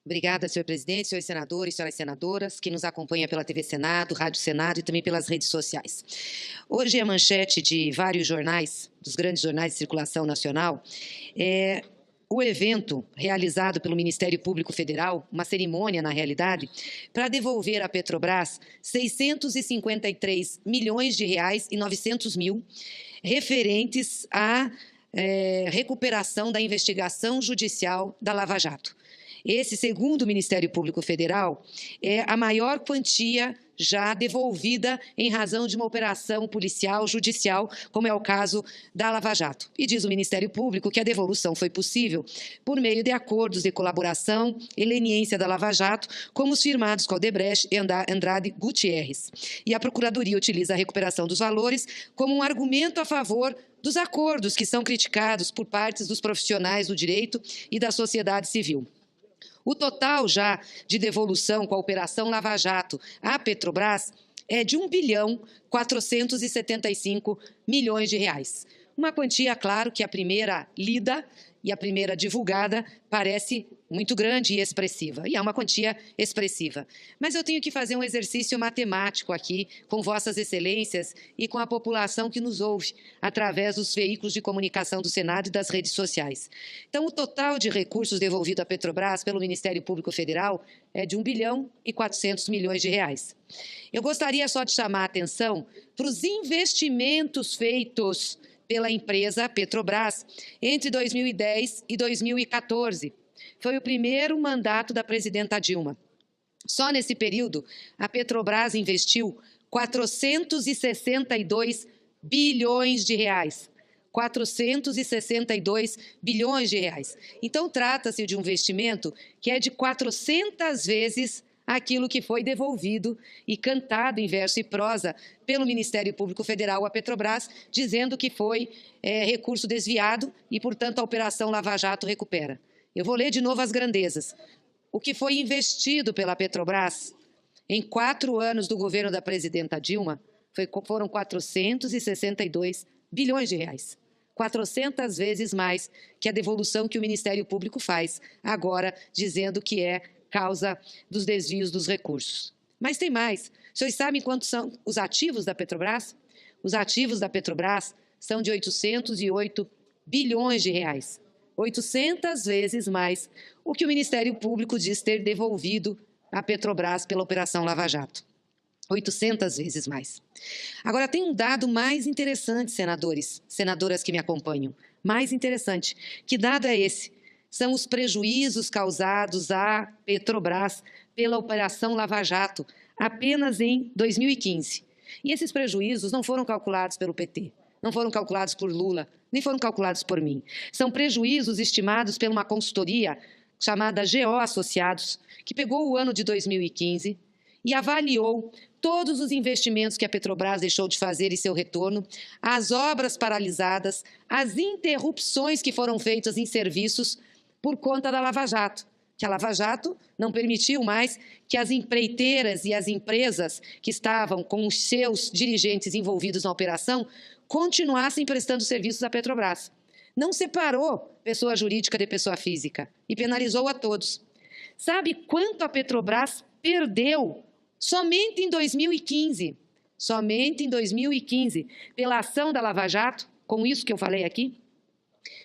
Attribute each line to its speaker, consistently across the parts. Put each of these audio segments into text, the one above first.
Speaker 1: Obrigada, senhor presidente, senhores senadores, senhoras senadoras, que nos acompanham pela TV Senado, Rádio Senado e também pelas redes sociais. Hoje é manchete de vários jornais, dos grandes jornais de circulação nacional, o evento realizado pelo Ministério Público Federal, uma cerimônia, na realidade, para devolver à Petrobras 653 milhões de reais e 900 mil referentes à recuperação da investigação judicial da Lava Jato. Esse, segundo o Ministério Público Federal, é a maior quantia já devolvida em razão de uma operação policial, judicial, como é o caso da Lava Jato. E diz o Ministério Público que a devolução foi possível por meio de acordos de colaboração e leniência da Lava Jato, como os firmados com Odebrecht e Andrade Gutierrez. E a Procuradoria utiliza a recuperação dos valores como um argumento a favor dos acordos que são criticados por partes dos profissionais do direito e da sociedade civil. O total já de devolução com a Operação Lava Jato à Petrobras é de 1 bilhão 475 milhões de reais. Uma quantia, claro, que a primeira lida e a primeira divulgada parece muito grande e expressiva, e é uma quantia expressiva. Mas eu tenho que fazer um exercício matemático aqui com vossas excelências e com a população que nos ouve através dos veículos de comunicação do Senado e das redes sociais. Então, o total de recursos devolvido à Petrobras pelo Ministério Público Federal é de 1 bilhão e 400 milhões de reais. Eu gostaria só de chamar a atenção para os investimentos feitos pela empresa Petrobras entre 2010 e 2014. Foi o primeiro mandato da presidenta Dilma. Só nesse período, a Petrobras investiu 462 bilhões de reais. 462 bilhões de reais. Então, trata-se de um investimento que é de 400 vezes aquilo que foi devolvido e cantado em verso e prosa pelo Ministério Público Federal à Petrobras, dizendo que foi recurso desviado e, portanto, a Operação Lava Jato recupera. Eu vou ler de novo as grandezas. O que foi investido pela Petrobras em 4 anos do governo da presidenta Dilma foram 462 bilhões de reais. 400 vezes mais que a devolução que o Ministério Público faz, agora dizendo que é causa dos desvios dos recursos. Mas tem mais. Os senhores sabem quantos são os ativos da Petrobras? Os ativos da Petrobras são de 808 bilhões de reais. 800 vezes mais o que o Ministério Público diz ter devolvido à Petrobras pela Operação Lava Jato. 800 vezes mais. Agora, tem um dado mais interessante, senadores, senadoras que me acompanham. Mais interessante. Que dado é esse? São os prejuízos causados à Petrobras pela Operação Lava Jato, apenas em 2015. E esses prejuízos não foram calculados pelo PT, não foram calculados por Lula, nem foram calculados por mim. São prejuízos estimados por uma consultoria chamada GO Associados, que pegou o ano de 2015 e avaliou todos os investimentos que a Petrobras deixou de fazer e seu retorno, as obras paralisadas, as interrupções que foram feitas em serviços por conta da Lava Jato, que a Lava Jato não permitiu mais que as empreiteiras e as empresas que estavam com os seus dirigentes envolvidos na operação continuassem prestando serviços à Petrobras. Não separou pessoa jurídica de pessoa física e penalizou a todos. Sabe quanto a Petrobras perdeu somente em 2015? Somente em 2015, pela ação da Lava Jato, com isso que eu falei aqui?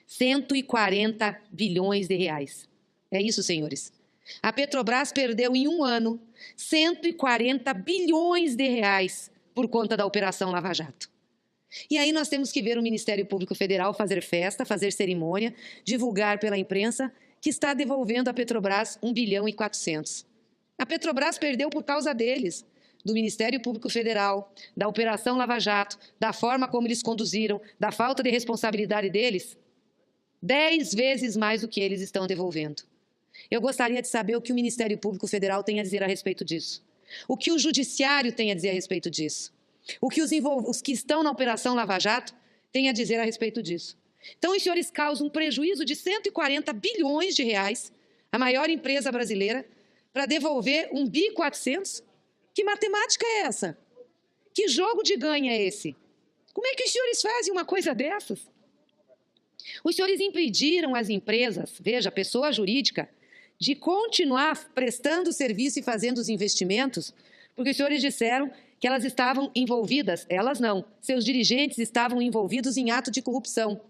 Speaker 1: 140 bilhões de reais. É isso, senhores. A Petrobras perdeu em um ano 140 bilhões de reais por conta da Operação Lava Jato. E aí nós temos que ver o Ministério Público Federal fazer festa, fazer cerimônia, divulgar pela imprensa que está devolvendo à Petrobras 1 bilhão e 400. A Petrobras perdeu por causa deles, do Ministério Público Federal, da Operação Lava Jato, da forma como eles conduziram, da falta de responsabilidade deles, 10 vezes mais do que eles estão devolvendo. Eu gostaria de saber o que o Ministério Público Federal tem a dizer a respeito disso. O que o Judiciário tem a dizer a respeito disso. O que os que estão na Operação Lava Jato têm a dizer a respeito disso. Então, os senhores causam um prejuízo de 140 bilhões de reais, a maior empresa brasileira, para devolver 1 bi 400? Que matemática é essa? Que jogo de ganha é esse? Como é que os senhores fazem uma coisa dessas? Os senhores impediram as empresas, veja, pessoa jurídica, de continuar prestando serviço e fazendo os investimentos, porque os senhores disseram que elas estavam envolvidas, elas não, seus dirigentes estavam envolvidos em ato de corrupção.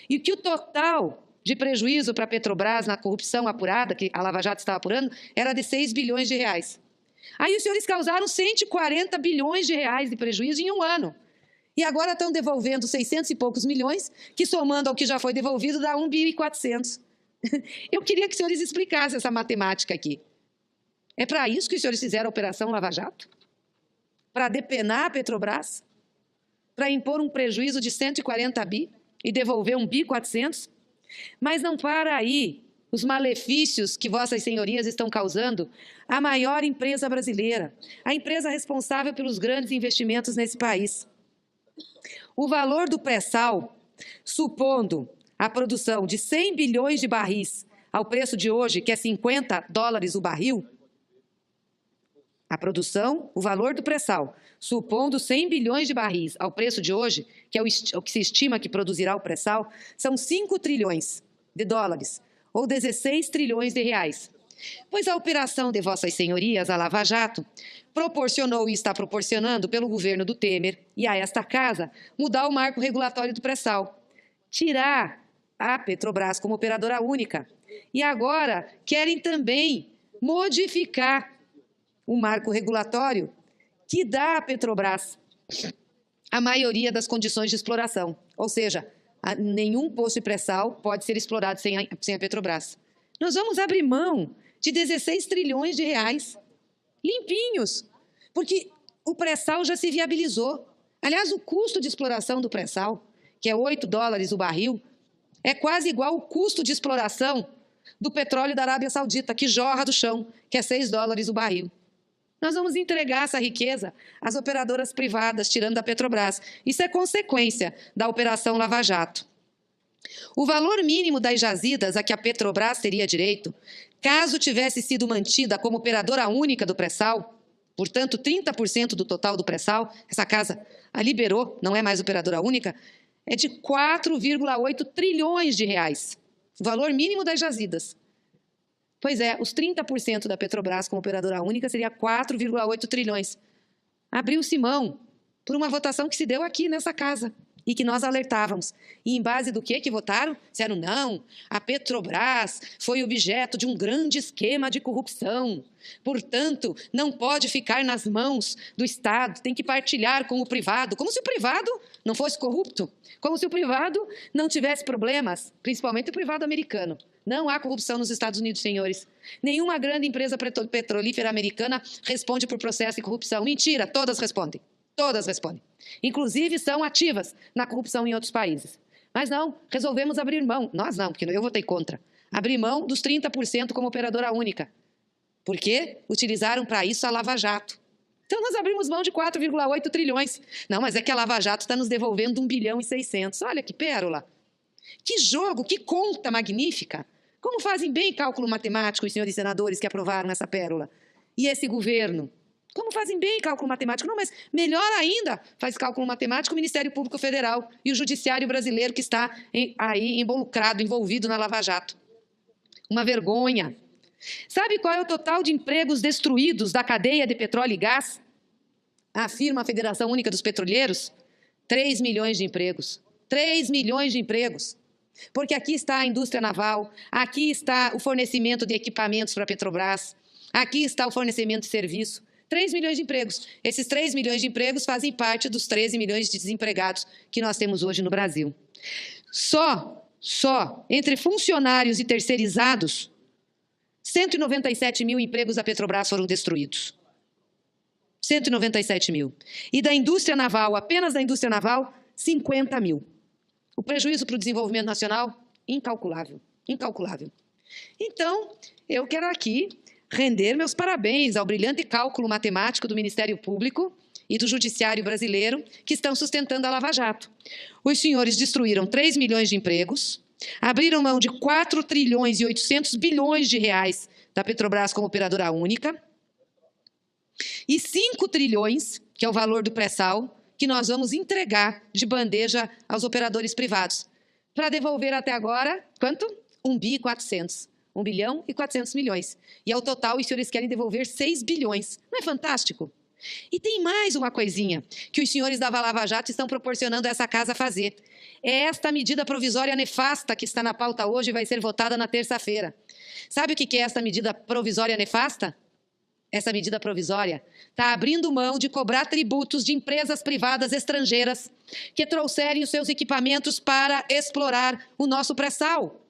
Speaker 1: E que o total de prejuízo para a Petrobras na corrupção apurada, que a Lava Jato estava apurando, era de 6 bilhões de reais. Aí os senhores causaram 140 bilhões de reais de prejuízo em um ano. E agora estão devolvendo 600 e poucos milhões, que somando ao que já foi devolvido dá 1.400 bilhões. Eu queria que os senhores explicassem essa matemática aqui. É para isso que os senhores fizeram a Operação Lava Jato? Para depenar a Petrobras? Para impor um prejuízo de 140 bi e devolver 1.400 bilhões? Mas não para aí os malefícios que vossas senhorias estão causando à maior empresa brasileira, a empresa responsável pelos grandes investimentos nesse país. O valor do pré-sal, supondo a produção de 100 bilhões de barris ao preço de hoje, que é $50 o barril, a produção, o valor do pré-sal, supondo 100 bilhões de barris ao preço de hoje, que é o que se estima que produzirá o pré-sal, são 5 trilhões de dólares, ou 16 trilhões de reais. Pois a operação de vossas senhorias, a Lava Jato, proporcionou e está proporcionando pelo governo do Temer e a esta casa mudar o marco regulatório do pré-sal, tirar a Petrobras como operadora única. E agora querem também modificar o marco regulatório que dá à Petrobras a maioria das condições de exploração. Ou seja, nenhum poço de pré-sal pode ser explorado sem a Petrobras. Nós vamos abrir mão de 16 trilhões de reais, limpinhos, porque o pré-sal já se viabilizou. Aliás, o custo de exploração do pré-sal, que é $8 o barril, é quase igual ao custo de exploração do petróleo da Arábia Saudita, que jorra do chão, que é $6 o barril. Nós vamos entregar essa riqueza às operadoras privadas, tirando da Petrobras. Isso é consequência da Operação Lava Jato. O valor mínimo das jazidas a que a Petrobras teria direito, caso tivesse sido mantida como operadora única do pré-sal, portanto, 30% do total do pré-sal, essa casa a liberou, não é mais operadora única, é de 4,8 trilhões de reais. O valor mínimo das jazidas. Pois é, os 30% da Petrobras como operadora única seria 4,8 trilhões. Abriu-se mão por uma votação que se deu aqui nessa casa e que nós alertávamos. E em base do que votaram? Disseram, não, a Petrobras foi objeto de um grande esquema de corrupção. Portanto, não pode ficar nas mãos do Estado, tem que partilhar com o privado. Como se o privado não fosse corrupto. Como se o privado não tivesse problemas, principalmente o privado americano. Não há corrupção nos Estados Unidos, senhores. Nenhuma grande empresa petrolífera americana responde por processo de corrupção. Mentira, todas respondem. Todas respondem. Inclusive, são ativas na corrupção em outros países. Mas não, resolvemos abrir mão. Nós não, porque eu votei contra. Abrir mão dos 30% como operadora única. Porque utilizaram para isso a Lava Jato. Então, nós abrimos mão de 4,8 trilhões. Não, mas é que a Lava Jato está nos devolvendo 1,6 bilhão. Olha que pérola. Que jogo, que conta magnífica. Como fazem bem cálculo matemático os senhores senadores que aprovaram essa pérola? E esse governo? Como fazem bem cálculo matemático? Não, mas melhor ainda faz cálculo matemático o Ministério Público Federal e o Judiciário brasileiro que está aí involucrado, envolvido na Lava Jato. Uma vergonha. Sabe qual é o total de empregos destruídos da cadeia de petróleo e gás? Afirma a Federação Única dos Petroleiros. 3 milhões de empregos. 3 milhões de empregos. Porque aqui está a indústria naval, aqui está o fornecimento de equipamentos para a Petrobras, aqui está o fornecimento de serviço. 3 milhões de empregos. Esses 3 milhões de empregos fazem parte dos 13 milhões de desempregados que nós temos hoje no Brasil. Só entre funcionários e terceirizados, 197 mil empregos da Petrobras foram destruídos. 197 mil. E da indústria naval, apenas da indústria naval, 50 mil. O prejuízo para o desenvolvimento nacional, incalculável, incalculável. Então, eu quero aqui render meus parabéns ao brilhante cálculo matemático do Ministério Público e do Judiciário brasileiro que estão sustentando a Lava Jato. Os senhores destruíram 3 milhões de empregos, abriram mão de 4 trilhões e 800 bilhões de reais da Petrobras como operadora única e 5 trilhões, que é o valor do pré-sal, que nós vamos entregar de bandeja aos operadores privados. Para devolver até agora, quanto? 1.400 bilhões. 1 bilhão e 400 milhões. E ao total, os senhores querem devolver 6 bilhões. Não é fantástico? E tem mais uma coisinha que os senhores da Lava Jato estão proporcionando a essa casa fazer. É esta medida provisória nefasta que está na pauta hoje e vai ser votada na terça-feira. Sabe o que é esta medida provisória nefasta? Essa medida provisória está abrindo mão de cobrar tributos de empresas privadas estrangeiras que trouxerem os seus equipamentos para explorar o nosso pré-sal.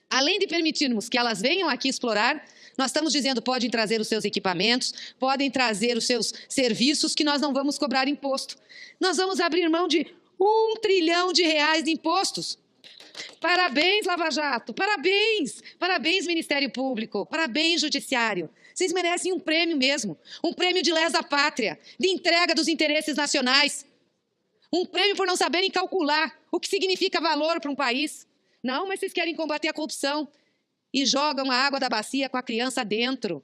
Speaker 1: Além de permitirmos que elas venham aqui explorar, nós estamos dizendo que podem trazer os seus equipamentos, podem trazer os seus serviços, que nós não vamos cobrar imposto. Nós vamos abrir mão de R$1 trilhão de impostos. Parabéns, Lava Jato, parabéns, parabéns, Ministério Público, parabéns, Judiciário. Vocês merecem um prêmio mesmo, um prêmio de lesa pátria, de entrega dos interesses nacionais, um prêmio por não saberem calcular o que significa valor para um país. Não, mas vocês querem combater a corrupção e jogam a água da bacia com a criança dentro.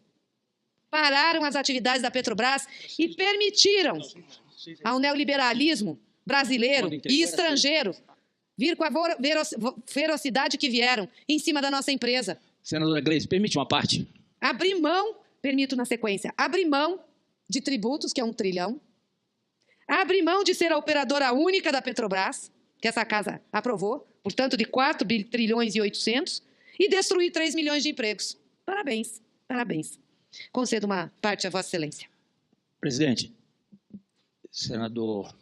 Speaker 1: Pararam as atividades da Petrobras e permitiram ao neoliberalismo brasileiro e estrangeiro vir com a ferocidade que vieram em cima da nossa empresa.
Speaker 2: Senadora Gleisi, permite uma parte?
Speaker 1: Abrir mão, permito na sequência, abrir mão de tributos, que é R$1 trilhão, abrir mão de ser a operadora única da Petrobras, que essa casa aprovou, portanto de 4 trilhões e 800, e destruir 3 milhões de empregos. Parabéns, parabéns. Concedo uma parte a Vossa Excelência.
Speaker 2: Presidente, senador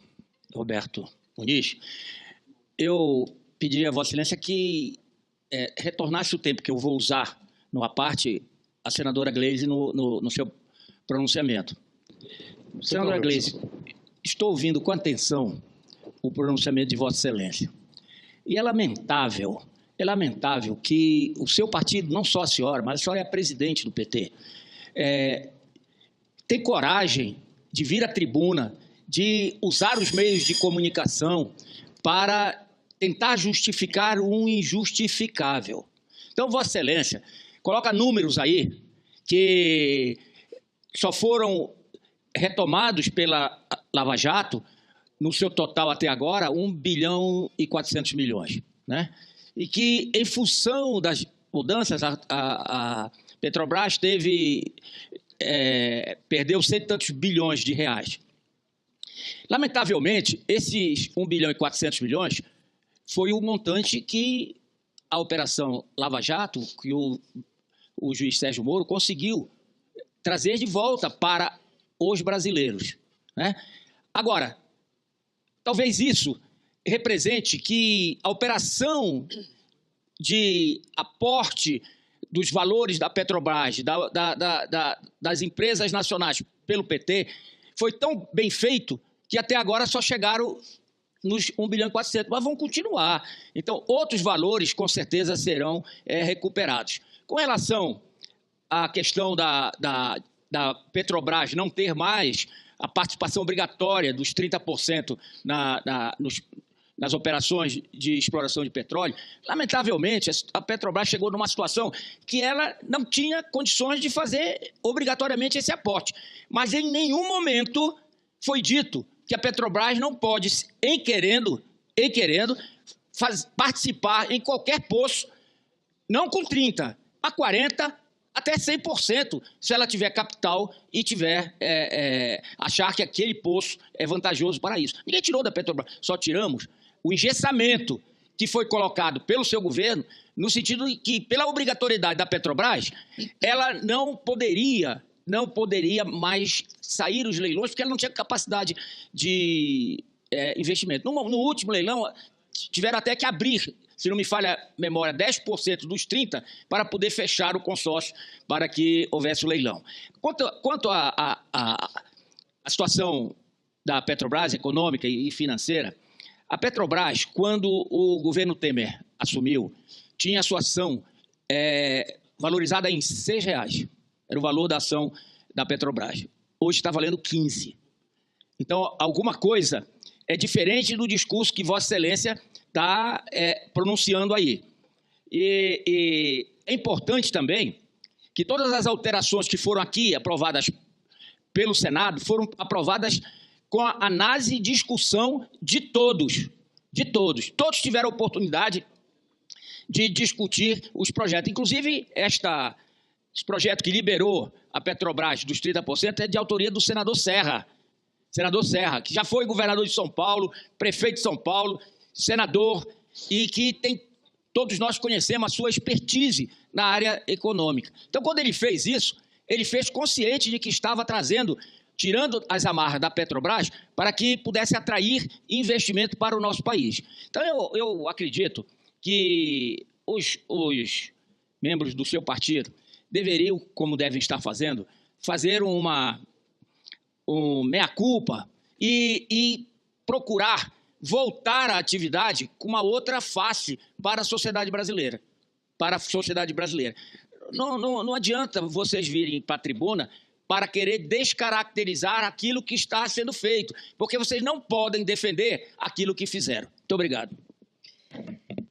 Speaker 2: Roberto Muniz, eu pediria a Vossa Excelência que retornasse o tempo que eu vou usar numa parte a senadora Gleisi no seu pronunciamento. Senadora Gleisi, estou ouvindo com atenção o pronunciamento de Vossa Excelência. E é lamentável que o seu partido, não só a senhora, mas a senhora é a presidente do PT, tem coragem de vir à tribuna, de usar os meios de comunicação para tentar justificar o injustificável. Então, Vossa Excelência, coloca números aí que só foram retomados pela Lava Jato, no seu total até agora, 1 bilhão e 400 milhões. Né? E que, em função das mudanças, a Petrobras perdeu 100 e tantos bilhões de reais. Lamentavelmente, esses 1 bilhão e 400 milhões foi o montante que a Operação Lava Jato, que o juiz Sérgio Moro conseguiu trazer de volta para os brasileiros. Né? Agora, talvez isso represente que a operação de aporte dos valores da Petrobras, das empresas nacionais pelo PT, foi tão bem feito que até agora só chegaram nos 1 bilhão e 400, mas vão continuar. Então, outros valores, com certeza, serão recuperados. Com relação à questão da Petrobras não ter mais a participação obrigatória dos 30% nas operações de exploração de petróleo, lamentavelmente, a Petrobras chegou numa situação que ela não tinha condições de fazer obrigatoriamente esse aporte. Mas em nenhum momento foi dito que a Petrobras não pode, em querendo participar em qualquer poço, não com 30%, a 40%, até 100%, se ela tiver capital e tiver achar que aquele poço é vantajoso para isso. Ninguém tirou da Petrobras, só tiramos o engessamento que foi colocado pelo seu governo, no sentido de que, pela obrigatoriedade da Petrobras, ela não poderia mais sair os leilões, porque ela não tinha capacidade de investimento. No último leilão, tiveram até que abrir, se não me falha a memória, 10% dos 30% para poder fechar o consórcio para que houvesse o leilão. Quanto à situação da Petrobras, econômica e financeira, a Petrobras, quando o governo Temer assumiu, tinha a sua ação valorizada em R$ 6. Era o valor da ação da Petrobras. Hoje está valendo 15. Então, alguma coisa é diferente do discurso que Vossa Excelência está pronunciando aí. E é importante também que todas as alterações que foram aqui aprovadas pelo Senado foram aprovadas com a análise e discussão de todos. Todos tiveram a oportunidade de discutir os projetos. Inclusive, esse projeto que liberou a Petrobras dos 30% é de autoria do senador Serra, que já foi governador de São Paulo, prefeito de São Paulo, senador, e que todos nós conhecemos a sua expertise na área econômica. Então, quando ele fez isso, ele fez consciente de que estava tirando as amarras da Petrobras para que pudesse atrair investimento para o nosso país. Então, eu acredito que os membros do seu partido deveriam, como devem estar fazendo, fazer um meia-culpa e procurar voltar à atividade com uma outra face para a sociedade brasileira. Não adianta vocês virem para a tribuna para querer descaracterizar aquilo que está sendo feito, porque vocês não podem defender aquilo que fizeram. Muito obrigado.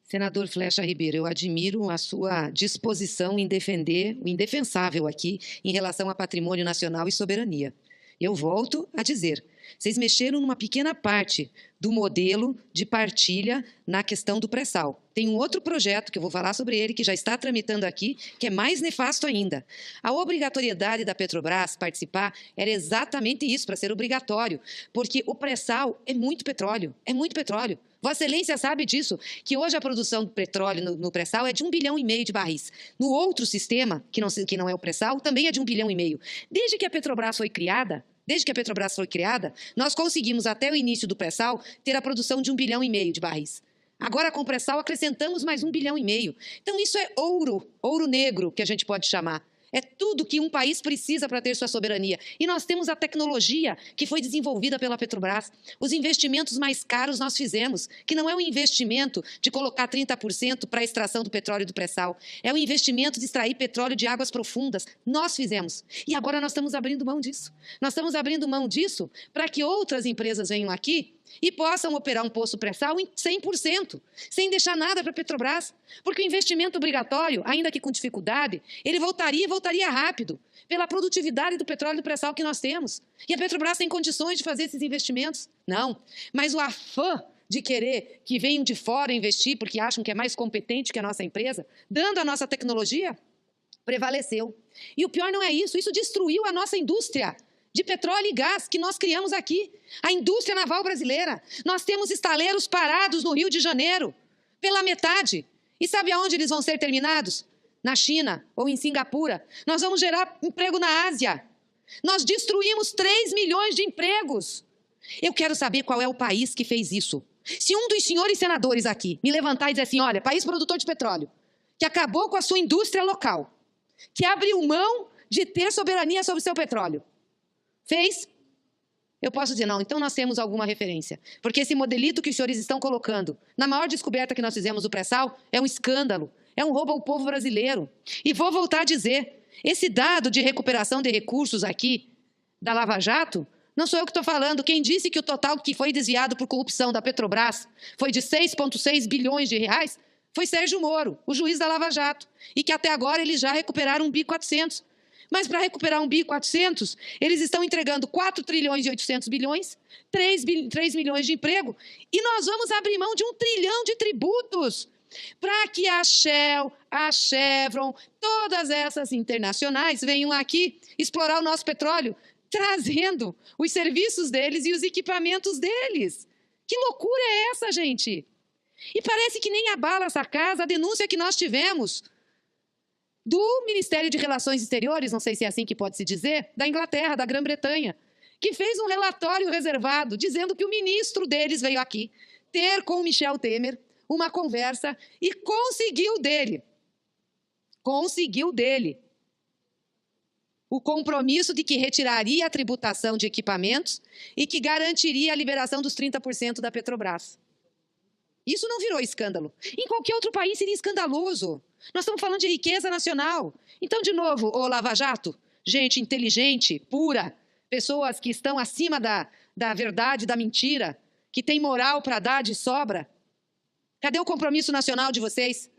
Speaker 1: Senador Flexa Ribeiro, eu admiro a sua disposição em defender o indefensável aqui em relação a patrimônio nacional e soberania. Eu volto a dizer, vocês mexeram numa pequena parte do modelo de partilha na questão do pré-sal. Tem um outro projeto, que eu vou falar sobre ele, que já está tramitando aqui, que é mais nefasto ainda. A obrigatoriedade da Petrobras participar era exatamente isso, para ser obrigatório, porque o pré-sal é muito petróleo, Vossa Excelência sabe disso, que hoje a produção de petróleo no pré-sal é de 1,5 bilhão de barris. No outro sistema, que não é o pré-sal, também é de 1,5 bilhão. Desde que a Petrobras foi criada, nós conseguimos, até o início do pré-sal, ter a produção de 1,5 bilhão de barris. Agora, com o pré-sal, acrescentamos mais 1,5 bilhão. Então, isso é ouro negro, que a gente pode chamar. É tudo que um país precisa para ter sua soberania. E nós temos a tecnologia que foi desenvolvida pela Petrobras. Os investimentos mais caros nós fizemos, que não é um investimento de colocar 30% para a extração do petróleo do pré-sal. É o investimento de extrair petróleo de águas profundas. Nós fizemos. E agora nós estamos abrindo mão disso. Nós estamos abrindo mão disso para que outras empresas venham aqui e possam operar um poço pré-sal em 100%, sem deixar nada para a Petrobras. Porque o investimento obrigatório, ainda que com dificuldade, ele voltaria rápido, pela produtividade do petróleo do pré-sal que nós temos. E a Petrobras tem condições de fazer esses investimentos? Não. Mas o afã de querer que venham de fora investir, porque acham que é mais competente que a nossa empresa, dando a nossa tecnologia, prevaleceu. E o pior não é isso destruiu a nossa indústria de petróleo e gás que nós criamos aqui, a indústria naval brasileira. Nós temos estaleiros parados no Rio de Janeiro, pela metade. E sabe aonde eles vão ser terminados? Na China ou em Singapura. Nós vamos gerar emprego na Ásia. Nós destruímos 3 milhões de empregos. Eu quero saber qual é o país que fez isso. Se um dos senhores senadores aqui me levantar e dizer assim, olha, país produtor de petróleo, que acabou com a sua indústria local, que abriu mão de ter soberania sobre o seu petróleo, fez? Eu posso dizer, não, então nós temos alguma referência. Porque esse modelito que os senhores estão colocando, na maior descoberta que nós fizemos do pré-sal, é um escândalo, é um roubo ao povo brasileiro. E vou voltar a dizer, esse dado de recuperação de recursos aqui, da Lava Jato, não sou eu que estou falando. Quem disse que o total que foi desviado por corrupção da Petrobras foi de 6,6 bilhões de reais, foi Sérgio Moro, o juiz da Lava Jato. E que até agora eles já recuperaram 1.400 bi. Mas para recuperar 1.400 bi, eles estão entregando 4 trilhões e 800 bilhões, 3 milhões de emprego, e nós vamos abrir mão de 1 trilhão de tributos para que a Shell, a Chevron, todas essas internacionais venham aqui explorar o nosso petróleo, trazendo os serviços deles e os equipamentos deles. Que loucura é essa, gente? E parece que nem abala essa casa a denúncia que nós tivemos do Ministério de Relações Exteriores, não sei se é assim que pode se dizer, da Inglaterra, da Grã-Bretanha, que fez um relatório reservado dizendo que o ministro deles veio aqui ter com o Michel Temer uma conversa e conseguiu dele o compromisso de que retiraria a tributação de equipamentos e que garantiria a liberação dos 30% da Petrobras. Isso não virou escândalo. Em qualquer outro país seria escandaloso. Nós estamos falando de riqueza nacional. Então, de novo, ô Lava Jato, gente inteligente, pura, pessoas que estão acima da verdade, da mentira, que tem moral para dar de sobra. Cadê o compromisso nacional de vocês?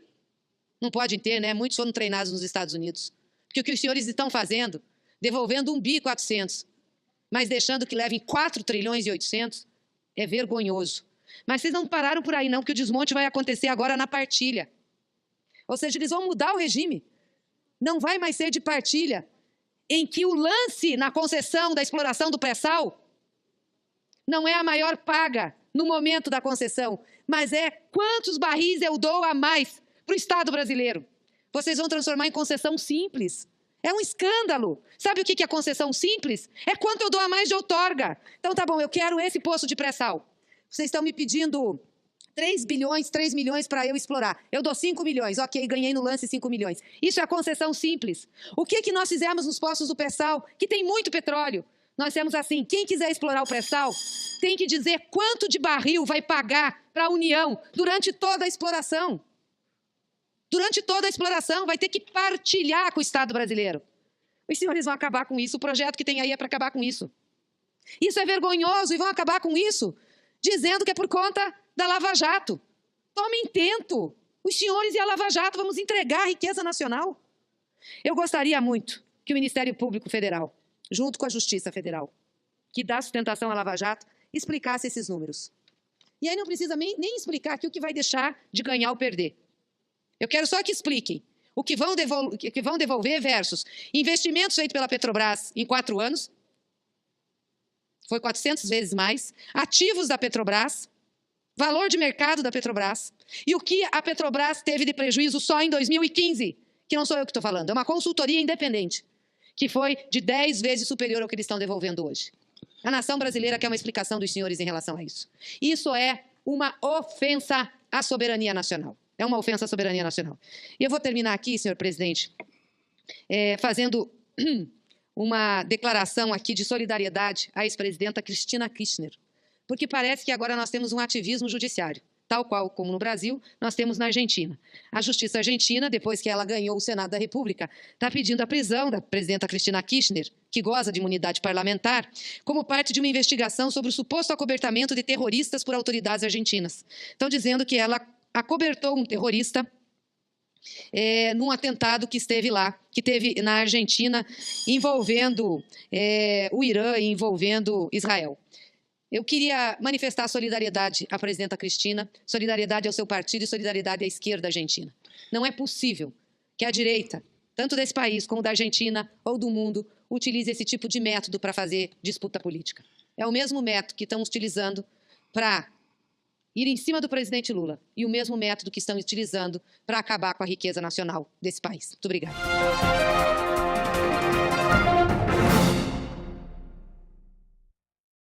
Speaker 1: Não podem ter, né? Muitos foram treinados nos Estados Unidos. Porque o que os senhores estão fazendo, devolvendo 1.400 bi, mas deixando que levem 4 trilhões e 800, é vergonhoso. Mas vocês não pararam por aí não, porque o desmonte vai acontecer agora na partilha. Ou seja, eles vão mudar o regime. Não vai mais ser de partilha, em que o lance na concessão da exploração do pré-sal não é a maior paga no momento da concessão, mas é quantos barris eu dou a mais para o Estado brasileiro. Vocês vão transformar em concessão simples. É um escândalo. Sabe o que é concessão simples? É quanto eu dou a mais de outorga. Então, tá bom, eu quero esse poço de pré-sal. Vocês estão me pedindo 3 milhões para eu explorar. Eu dou 5 milhões. Ok, ganhei no lance 5 milhões. Isso é a concessão simples. O que nós fizemos nos poços do pré-sal, que tem muito petróleo? Nós temos assim, quem quiser explorar o pré-sal tem que dizer quanto de barril vai pagar para a União durante toda a exploração. Durante toda a exploração, vai ter que partilhar com o Estado brasileiro. Os senhores vão acabar com isso, o projeto que tem aí é para acabar com isso. Isso é vergonhoso e vão acabar com isso, dizendo que é por conta da Lava Jato. Tomem tento. Os senhores e a Lava Jato, vamos entregar a riqueza nacional. Eu gostaria muito que o Ministério Público Federal, junto com a Justiça Federal, que dá sustentação à Lava Jato, explicasse esses números. E aí não precisa nem explicar aqui o que vai deixar de ganhar ou perder. Eu quero só que expliquem o que vão devolver versus investimentos feitos pela Petrobras em 4 anos, foi 400 vezes mais, ativos da Petrobras, valor de mercado da Petrobras, e o que a Petrobras teve de prejuízo só em 2015, que não sou eu que estou falando, é uma consultoria independente, que foi de 10 vezes superior ao que eles estão devolvendo hoje. A nação brasileira quer uma explicação dos senhores em relação a isso. Isso é uma ofensa à soberania nacional. É uma ofensa à soberania nacional. E eu vou terminar aqui, senhor presidente, fazendo uma declaração aqui de solidariedade à ex-presidenta Cristina Kirchner, porque parece que agora nós temos um ativismo judiciário, tal qual como no Brasil, nós temos na Argentina. A Justiça Argentina, depois que ela ganhou o Senado da República, está pedindo a prisão da presidenta Cristina Kirchner, que goza de imunidade parlamentar, como parte de uma investigação sobre o suposto acobertamento de terroristas por autoridades argentinas. Estão dizendo que ela acobertou um terrorista num atentado que esteve lá, que teve na Argentina, envolvendo o Irã e envolvendo Israel. Eu queria manifestar solidariedade à presidenta Cristina, solidariedade ao seu partido e solidariedade à esquerda argentina. Não é possível que a direita, tanto desse país como da Argentina ou do mundo, utilize esse tipo de método para fazer disputa política. É o mesmo método que estão utilizando para ir em cima do presidente Lula e o mesmo método que estão utilizando para acabar com a riqueza nacional desse país. Muito obrigada.